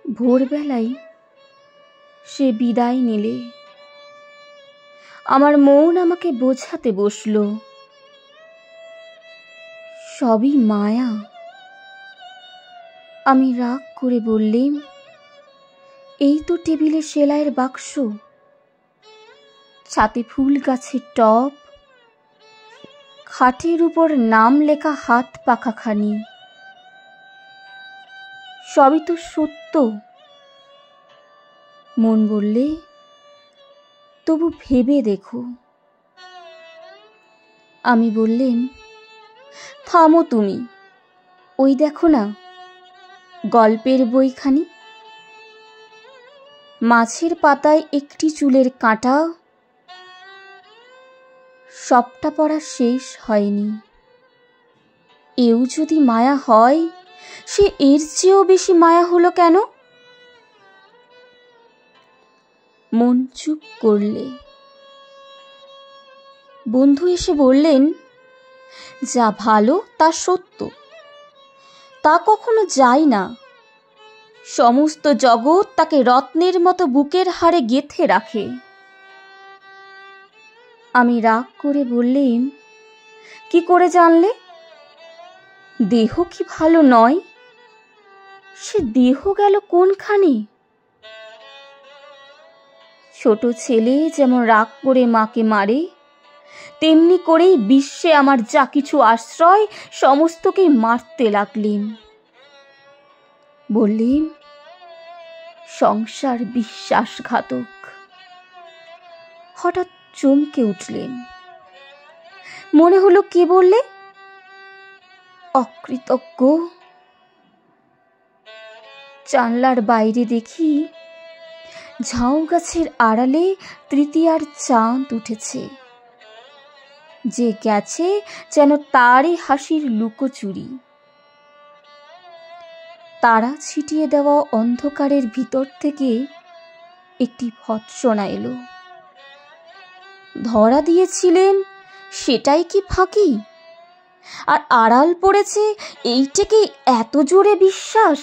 ভোরবেলায় সে বিদায় নিলে। আমার মন আমাকে বোঝাতে বসল, সবই মায়া। আমি রাগ করে বললাম, এই তো টেবিলে সেলাইয়ের বাক্স, ছাতে ফুল গাছের টব, খাটের উপর নাম লেখা হাত পাখাখানি, সবই তো সত্য। মন বললে, তবু ভেবে দেখো। আমি বললেম, থামো তুমি, ওই দেখো না গল্পের বইখানি, মাছের পাতায় একটি চুলের কাঁটা, সবটা পড়া শেষ হয়নি। এও যদি মায়া হয়, সে এর চেয়েও বেশি মায়া হলো কেন? মন চুপ করলে। বন্ধু এসে বললেন, যা ভালো তা সত্য, তা কখনো যায় না। সমস্ত জগৎ তাকে রত্নের মতো বুকের হাড়ে গেঁথে রাখে। আমি রাগ করে বললেম, কি করে জানলে? দেহ কি ভালো নয়? সে দেহ গেল কোনখানে? ছোট ছেলে যেমন রাগ করে মাকে মারে, তেমনি করেই বিশ্বে আমার যা কিছু আশ্রয় সমস্তকেই মারতে লাগলেন। বললেন, সংসার বিশ্বাসঘাতক। হঠাৎ চমকে উঠলেন। মনে হলো, কে বললে? অকৃতজ্ঞ। জানলার বাইরে দেখি ঝাউ গাছের আড়ালে তৃতীয়ার চাঁদ উঠেছে। যে গেছে যেন তারই হাসির লুকোচুরি। তারা ছিটিয়ে দেওয়া অন্ধকারের ভিতর থেকে একটি ভৎসনা এলো। ধরা দিয়েছিলেন সেটাই কি ফাঁকি? আর আড়াল পড়েছে এইটাকে এত জোরে বিশ্বাস?